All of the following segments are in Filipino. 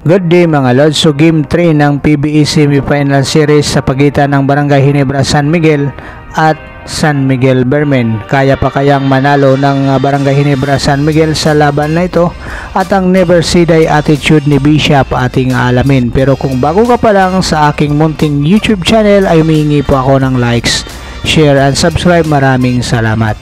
Good day mga Lods. So Game 3 ng PBE Semi-Final Series sa pagitan ng Barangay Ginebra San Miguel at San Miguel Bermen. Kaya pa kayang manalo ng Barangay Ginebra San Miguel sa laban na ito? At ang never say die attitude ni Bishop ating alamin. Pero kung bago ka pa lang sa aking munting YouTube channel ay humihingi po ako ng likes, share and subscribe. Maraming salamat.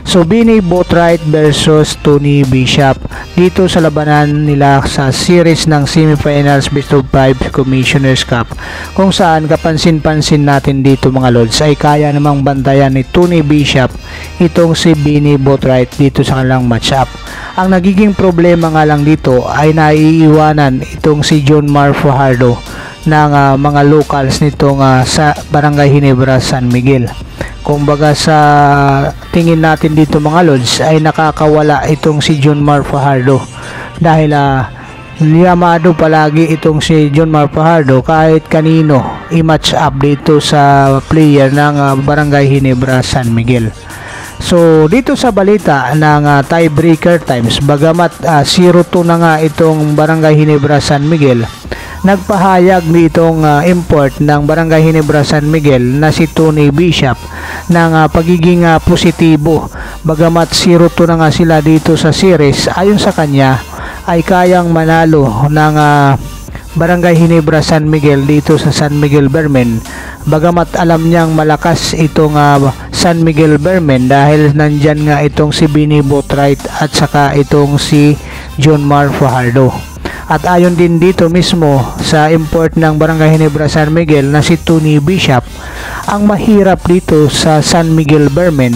So Bini Boatwright versus Tony Bishop dito sa labanan nila sa series ng semifinals best of 5 Commissioner's Cup, kung saan kapansin-pansin natin dito mga Lods ay kaya namang bantayan ni Tony Bishop itong si Bini Boatwright dito sa kanilang matchup. Ang nagiging problema nga lang dito ay naiiwanan itong si John Mar Fajardo ng mga locals nitong sa Barangay Ginebra San Miguel. Kumbaga sa tingin natin dito mga Lods ay nakakawala itong si John Mar Fajardo dahil niyamado palagi itong si John Mar Fajardo kahit kanino i-match up dito sa player ng Barangay Ginebra San Miguel. So dito sa balita ng tiebreaker times, bagamat 0-2 na nga itong Barangay Ginebra San Miguel, nagpahayag nitong import ng Barangay Ginebra San Miguel na si Tony Bishop ng pagiging positibo. Bagamat 0-2 na nga sila dito sa series, ayon sa kanya ay kayang manalo ng Barangay Ginebra San Miguel dito sa San Miguel Bermen. Bagamat alam niyang malakas itong San Miguel Bermen dahil nandyan nga itong si Bini Boatwright at saka itong si John Mar Fajardo. At ayon din dito mismo sa import ng Barangay Ginebra San Miguel na si Tony Bishop, ang mahirap dito sa San Miguel Bermen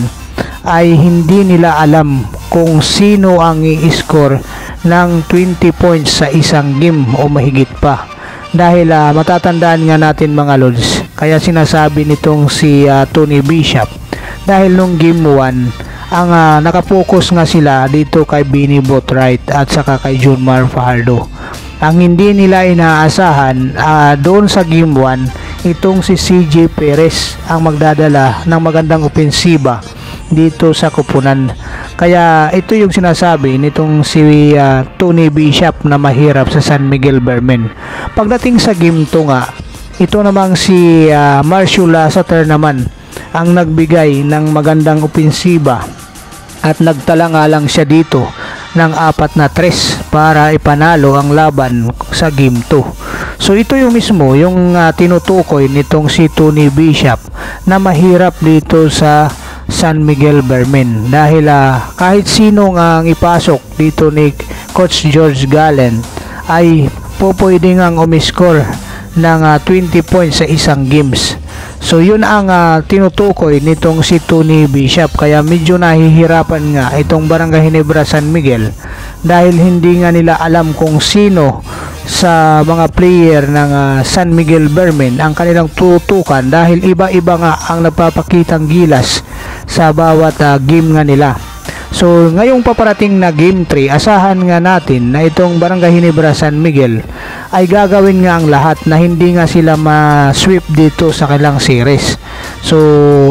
ay hindi nila alam kung sino ang i-score ng 20 points sa isang game o mahigit pa. Dahil matatandaan nga natin mga Lods, kaya sinasabi nitong si Tony Bishop dahil nung game 1 ang nakapokus nga sila dito kay Bini Boatwright at saka kay John Mar Fajardo. Ang hindi nila inaasahan doon sa game 1, itong si CJ Perez ang magdadala ng magandang opensiba dito sa kupunan. Kaya ito yung sinasabi nitong si Tony Bishop na mahirap sa San Miguel Bermen. Pagdating sa game 2 nga, ito namang si Marcio Lasater naman ang nagbigay ng magandang opensiba at nagtala nga lang siya dito ng 4-3 para ipanalo ang laban sa game 2. So ito yung mismo yung tinutukoy nitong si Tony Bishop na mahirap dito sa San Miguel Bermen dahil kahit sino ang ipasok dito ni Coach George Gallen ay pwede ngang umiscore ng 20 points sa isang games. So yun ang tinutukoy nitong si Tony Bishop, kaya medyo nahihirapan nga itong Barangay Ginebra San Miguel dahil hindi nga nila alam kung sino sa mga player ng San Miguel Bermen ang kanilang tutukan dahil iba-iba nga ang nagpapakitang gilas sa bawat game nga nila. So ngayong paparating na game 3, asahan nga natin na itong Barangay Ginebra San Miguel ay gagawin nga ang lahat na hindi nga sila ma-sweep dito sa kanilang series. So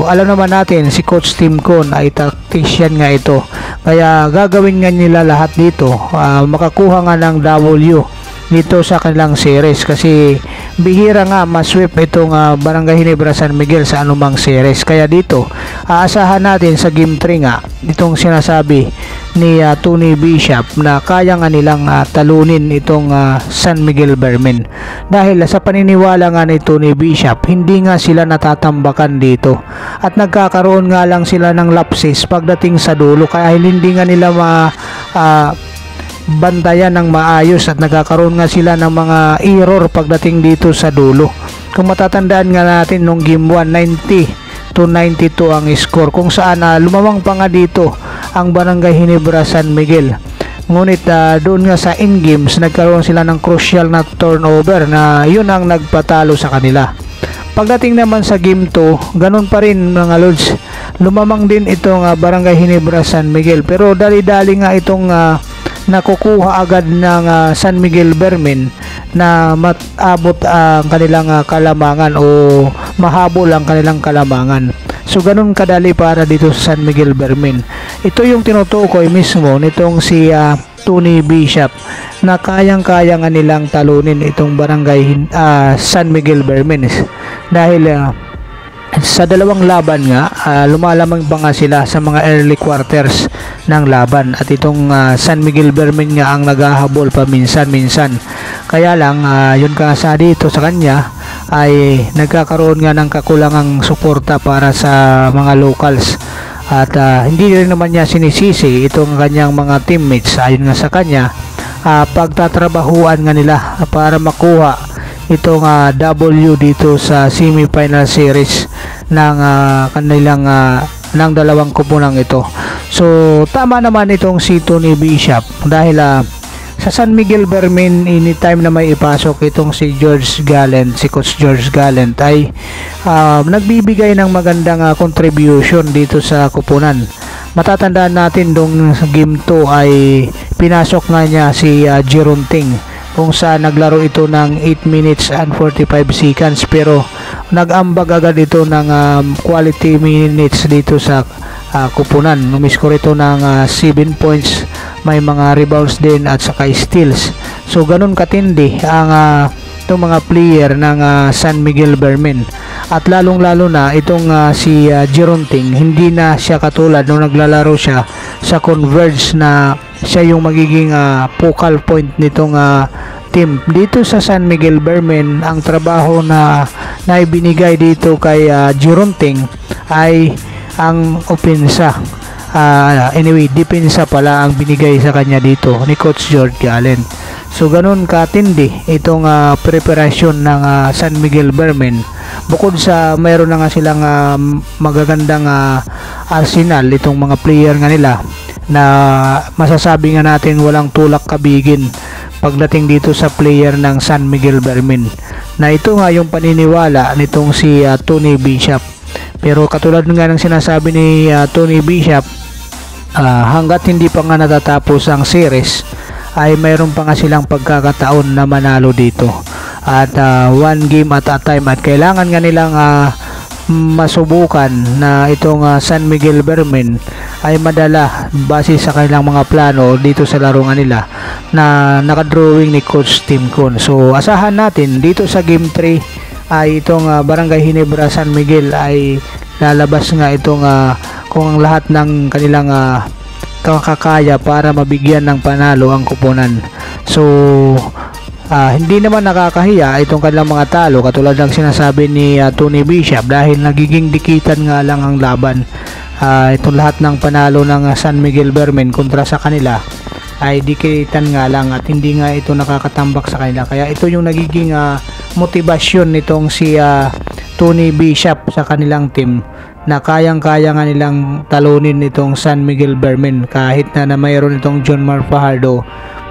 alam naman natin si Coach Tim Con ay tactician nga ito, kaya gagawin nga nila lahat dito makakuha nga ng W dito sa kanilang series, kasi bihira nga ma-sweep itong Barangay Ginebra San Miguel sa anumang series. Kaya dito aasahan natin sa game 3 nga itong sinasabi ni Tony Bishop na kaya nga nilang talunin itong San Miguel Bermen dahil sa paniniwala nga ni Tony Bishop hindi nga sila natatambakan dito at nagkakaroon nga lang sila ng lapses pagdating sa dulo, kaya hindi nga nila bantayan ng maayos at nagkakaroon nga sila ng mga error pagdating dito sa dulo. Kung matatandaan nga natin nung game 1, 90-92 ang score, kung saan lumamang pa nga dito ang Barangay Ginebra San Miguel. Ngunit doon nga sa in-games nagkaroon sila ng crucial na turnover na yun ang nagpatalo sa kanila. Pagdating naman sa game 2, ganun pa rin mga Lods, lumamang din itong Barangay Ginebra San Miguel, pero dali-dali nga itong nakukuha agad ng San Miguel Bermen na maabot ang kanilang kalamangan o mahabol ang kanilang kalamangan. So ganun kadali para dito sa San Miguel Bermen. Ito yung tinutukoy mismo nitong si Tony Bishop na kayang-kaya nga nilang talunin itong barangay San Miguel Bermenes dahil sa dalawang laban nga lumalamang pa nga sila sa mga early quarters ng laban at itong San Miguel Bermen nga ang naghahabol pa minsan-minsan. Kaya lang yun kasi dito sa kanya ay nagkakaroon nga ng kakulangang suporta para sa mga locals at hindi rin naman niya sinisisi itong kanyang mga teammates. Ayon nga sa kanya, pagtatrabahuan nga nila para makuha itong W dito sa semi-final series ng kanilang ng dalawang kupunang ito. So tama naman itong si Tony Bishop dahil sa San Miguel Bermen, anytime na may ipasok itong si George Gallant, si Coach George Gallant ay nagbibigay ng magandang contribution dito sa kupunan. Matatandaan natin dong sa game 2 ay pinasok nga niya si Gironting kung saan naglaro ito ng 8 minutes and 45 seconds pero nag-ambag agad ito ng quality minutes dito sa kupunan. Umiscore ito ng 7 points, may mga rebounds din at saka steals. So ganun katindi ang itong mga player ng San Miguel Bermen at lalong-lalo na itong si Gironting, hindi na siya katulad nung naglalaro siya sa Converge na siya yung magiging focal point nitong team dito sa San Miguel Bermen. Ang trabaho na ibinigay dito kay Gironting ay ang opensa. Anyway, depensa pala ang binigay sa kanya dito ni Coach George Gallant. So ganun katindi itong preparasyon ng San Miguel Bermen. Bukod sa mayroon na nga silang magagandang arsenal itong mga player nga nila na masasabi nga natin walang tulak kabigin pagdating dito sa player ng San Miguel Bermen, na ito nga yung paniniwala nitong si Tony Bishop. Pero katulad nga ng sinasabi ni Tony Bishop, hanggat hindi pa nga natatapos ang series ay mayroon pa nga silang pagkakataon na manalo dito at one game at a time at kailangan nga nilang masubukan na itong San Miguel Bermen ay madala base sa kanilang mga plano dito sa larungan nila na nakadrawing ni Coach Tim Con. So asahan natin dito sa game 3 ay itong Barangay Ginebra San Miguel ay lalabas nga itong kung ang lahat ng kanilang kakakaya para mabigyan ng panalo ang kupunan. So hindi naman nakakahiya itong kanilang mga talo katulad ng sinasabi ni Tony Bishop dahil nagiging dikitan nga lang ang laban. Itong lahat ng panalo ng San Miguel Bermen kontra sa kanila ay dikitan nga lang at hindi nga ito nakakatambak sa kanila. Kaya ito yung nagiging motivasyon nitong si Tony Bishop sa kanilang team na kayang-kaya nga nilang talunin itong San Miguel Bermen kahit na mayroon itong John Mar Fajardo,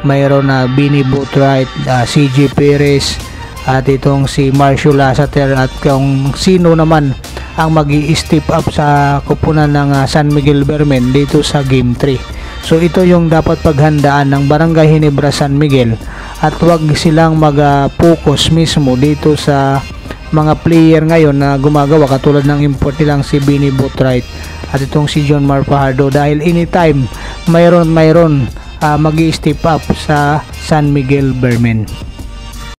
mayroon na Benny Boatwright, CJ Perez at itong si Marcio Lasater at kung sino naman ang mag-i-step up sa kupunan ng San Miguel Bermen dito sa game 3. So ito yung dapat paghandaan ng Barangay Ginebra San Miguel at huwag silang mag-focus mismo dito sa mga player ngayon na gumagawa katulad ng import nilang si Benny Boatwright at itong si John Mar Fajardo dahil anytime mayroon mag-i-step up sa San Miguel Bermen.